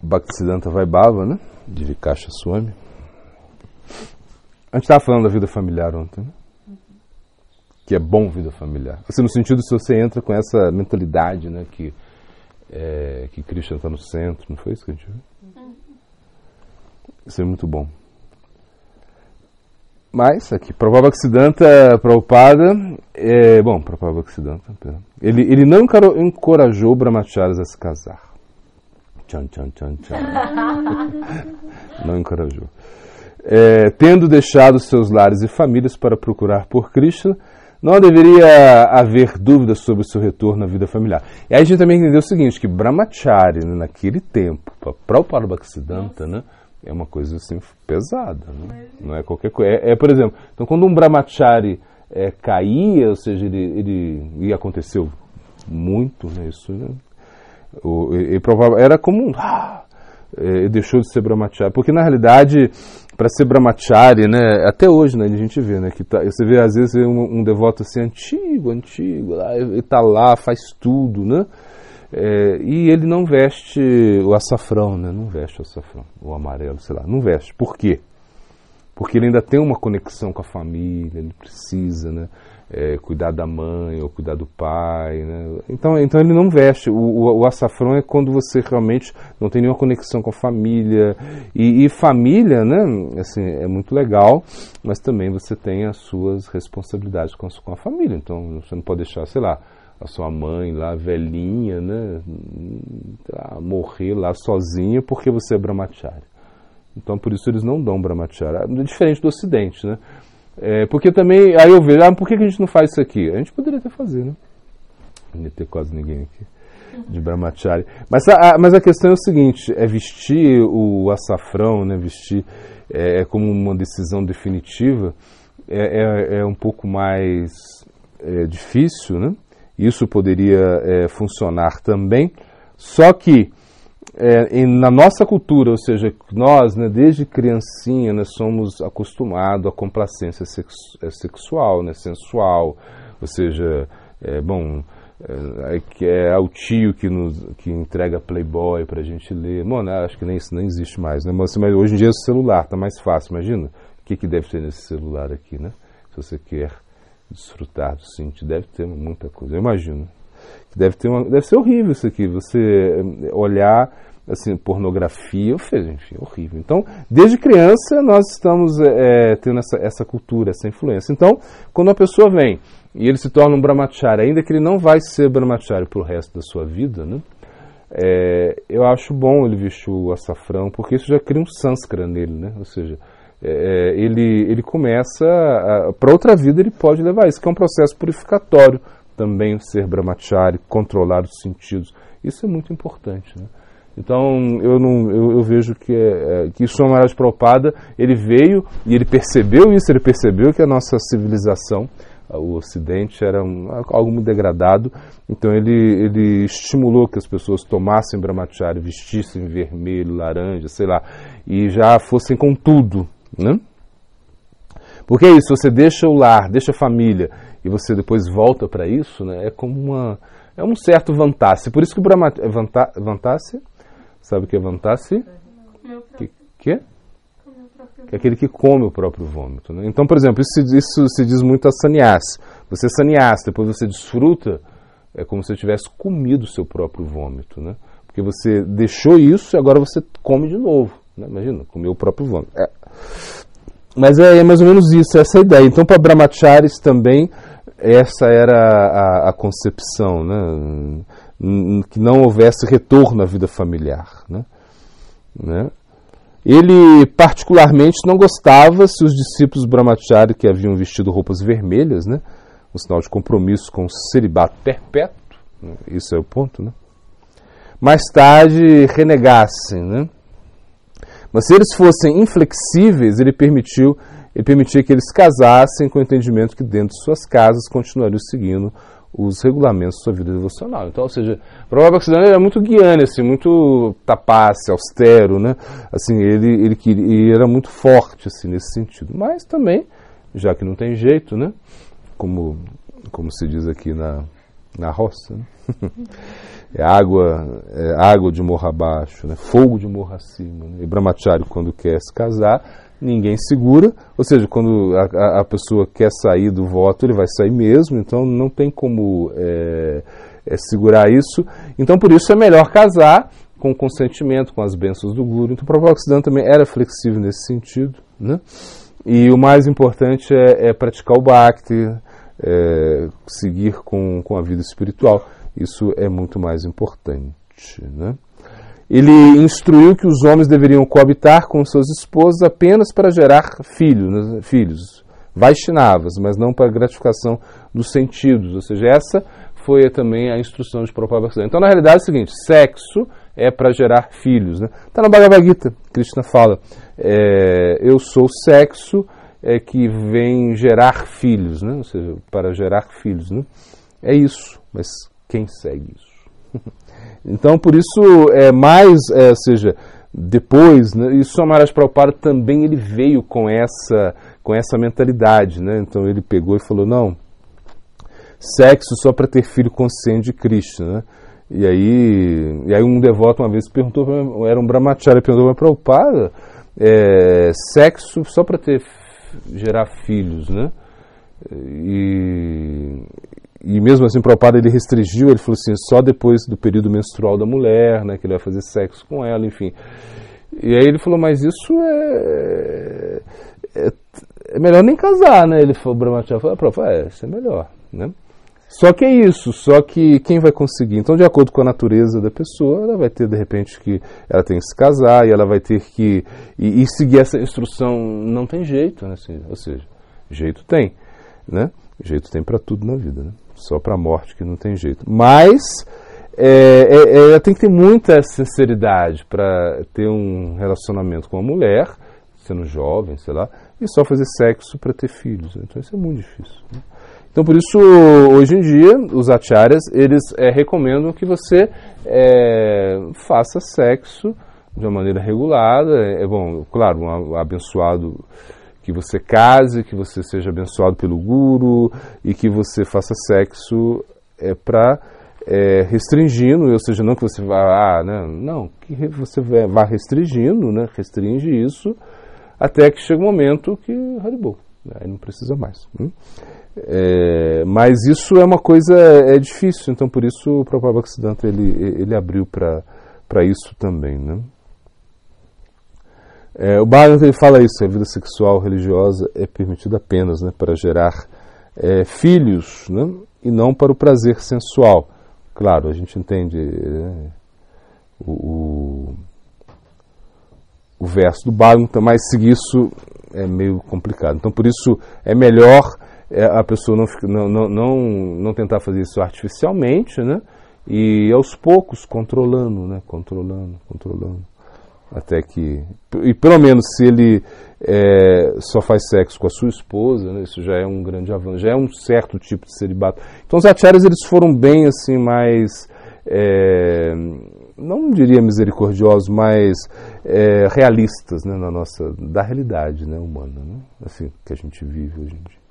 Bhaktisiddhanta Vaibhava, né? De Vikasha Swami. A gente estava falando da vida familiar ontem, né? Que é bom vida familiar. Assim, no sentido, se você entra com essa mentalidade, né? Que Krishna está no centro, não foi isso que a gente viu? Isso é muito bom. Mas, aqui, Prabhupada Prabhupada, Prabhupada Bhaktisiddhanta, ele não encorajou brahmacharis a se casar. Tchan. Não encorajou. Tendo deixado seus lares e famílias para procurar por Krishna, não deveria haver dúvidas sobre o seu retorno à vida familiar. E aí a gente também entendeu o seguinte, que brahmachari, né, naquele tempo, para o Prabhupada Bhaktisiddhanta, né, é uma coisa assim pesada, né? Não é qualquer coisa. Por exemplo, então quando um brahmachari caía, ou seja, e aconteceu muito, né, isso, né, era comum, ele deixou de ser brahmachari, porque na realidade, para ser brahmachari, né, até hoje, né, a gente vê, né, que você vê às vezes um devoto assim antigo, ele está lá, faz tudo, né, e ele não veste o açafrão, né, não veste o açafrão, o amarelo, sei lá, não veste. Por quê? Porque ele ainda tem uma conexão com a família, ele precisa, né, cuidar da mãe ou cuidar do pai, né? Então ele não veste. O açafrão é quando você realmente não tem nenhuma conexão com a família. E família, né, assim, é muito legal, mas também você tem as suas responsabilidades com a família. Então você não pode deixar, sei lá, a sua mãe lá, velhinha, né, morrer lá sozinha porque você é brahmachari. Então por isso eles não dão brahmachari. Diferente do Ocidente, né? Porque também, aí eu vejo, por que a gente não faz isso aqui? A gente poderia até fazer, né? Não ia ter quase ninguém aqui de brahmachari. Mas a questão é o seguinte, vestir o açafrão, né? Vestir como uma decisão definitiva, é um pouco mais difícil, né? Isso poderia funcionar também, só que na nossa cultura, ou seja, nós, né, desde criancinha, nós somos acostumados à complacência sexual, né, sensual, ou seja, é o tio que entrega Playboy pra gente ler. Mano, acho que nem isso nem existe mais, né? Mas hoje em dia o celular tá mais fácil, imagina o que deve ter nesse celular aqui, né? Se você quer desfrutar do cinto, deve ter muita coisa, eu imagino. Deve ser horrível isso aqui, você olhar assim, pornografia, enfim, horrível. Então, desde criança nós estamos tendo essa cultura, essa influência. Então, quando uma pessoa vem e ele se torna um brahmachari, ainda que ele não vai ser brahmachari pro resto da sua vida, né? Eu acho bom ele vestir o açafrão, porque isso já cria um sânskara nele, né? Ou seja, ele começa, para outra vida ele pode levar isso, que é um processo purificatório também, ser brahmachari, controlar os sentidos. Isso é muito importante, né? Então, eu vejo que o Swami Maharaj Prabhupada, ele veio e ele percebeu isso, ele percebeu que a nossa civilização, o Ocidente, era algo muito degradado. Então, ele estimulou que as pessoas tomassem brahmachari, vestissem vermelho, laranja, sei lá, e já fossem com tudo, né? Porque é isso, você deixa o lar, deixa a família, e você depois volta para isso, né? É como um certo vantasi. Por isso que o vantasi, sabe o que é vantasi? Que é aquele que come o próprio vômito, né? Então, por exemplo, isso se diz muito a sannyasi. Você é sannyasi, depois você desfruta, é como se você tivesse comido o seu próprio vômito, né? Porque você deixou isso e agora você come de novo, né? Imagina, comer o próprio vômito. Mas é mais ou menos isso, essa é a ideia. Então, para brahmacharis também, essa era a concepção, né? Que não houvesse retorno à vida familiar, né? Ele particularmente não gostava se os discípulos brahmachari que haviam vestido roupas vermelhas, né, um sinal de compromisso com o celibato perpétuo, né, isso é o ponto, né, mais tarde renegassem, né? Mas se eles fossem inflexíveis, ele permitia que eles casassem com o entendimento que dentro de suas casas continuariam seguindo os regulamentos da sua vida devocional. Então, ou seja, o Prabhupada Bhaktisiddhanta era muito guiane, assim, muito tapasse, austero, né? Assim, ele era muito forte, assim, nesse sentido. Mas também, já que não tem jeito, né? Como se diz aqui na na roça, né? É água de morro abaixo, né? Fogo de morro acima, né? E Brahmachari, quando quer se casar, ninguém segura, ou seja, quando a pessoa quer sair do voto, ele vai sair mesmo, então não tem como segurar isso. Então, por isso é melhor casar com consentimento, com as bênçãos do Guru. Então, o Prabhupada Bhaktisiddhanta também era flexível nesse sentido, né? E o mais importante é praticar o Bhakti, seguir com a vida espiritual. Isso é muito mais importante, né? Ele instruiu que os homens deveriam coabitar com suas esposas apenas para gerar filhos, Vaishnavas, mas não para gratificação dos sentidos. Ou seja, essa foi também a instrução de Prabhupada Bhaktisiddhanta. Então, na realidade, é o seguinte: sexo é para gerar filhos, né? Está na Bhagavad Gita, Krishna fala, eu sou o sexo que vem gerar filhos, né? Ou seja, para gerar filhos, né? É isso, mas quem segue isso? Então, por isso, ou seja, depois, né, e Swami Maharaj Prabhupada também ele veio com essa mentalidade, né? Então ele pegou e falou, não, sexo só para ter filho consciente de Krishna, né? E aí um devoto uma vez perguntou, era um brahmachari, perguntou para Prabhupada, sexo só para gerar filhos, né? E mesmo assim, o Prabhupada ele restringiu, ele falou assim, só depois do período menstrual da mulher, né, que ele vai fazer sexo com ela, enfim. E aí ele falou, mas isso é melhor nem casar, né? Ele falou, o Brahmacharya falou, Prabhupada, isso é melhor, né? Só que é isso, só que quem vai conseguir? Então, de acordo com a natureza da pessoa, ela vai ter, de repente, que ela tem que se casar e ela vai ter que... E seguir essa instrução não tem jeito, né? Assim, ou seja, jeito tem, né? Jeito tem para tudo na vida, né? Só para a morte que não tem jeito. Mas tem que ter muita sinceridade para ter um relacionamento com a mulher, sendo jovem, sei lá, e só fazer sexo para ter filhos. Né? Então isso é muito difícil. Né? Então por isso, hoje em dia, os acharyas, eles recomendam que você faça sexo de uma maneira regulada. É bom, claro, um abençoado... que você case, que você seja abençoado pelo Guru e que você faça sexo restringindo, ou seja, não que você vá, não, que você vá restringindo, né, restringe isso até que chega um momento que Haribol, aí não precisa mais. Mas isso é uma coisa difícil, então por isso o Prabhupada Bhaktisiddhanta ele abriu para isso também, né? O Bhagavad ele fala isso, a vida sexual religiosa é permitida apenas, né, para gerar filhos, né, e não para o prazer sensual. Claro, a gente entende o verso do Bhagavad, mas seguir isso é meio complicado. Então, por isso, é melhor a pessoa não tentar fazer isso artificialmente, né, e aos poucos controlando, né, controlando. Até que, e pelo menos se ele só faz sexo com a sua esposa, né, isso já é um grande avanço, já é um certo tipo de celibato. Então os acharyas eles foram bem assim, mais, não diria misericordiosos, mas realistas, né, da realidade, né, humana, né, assim que a gente vive hoje em dia.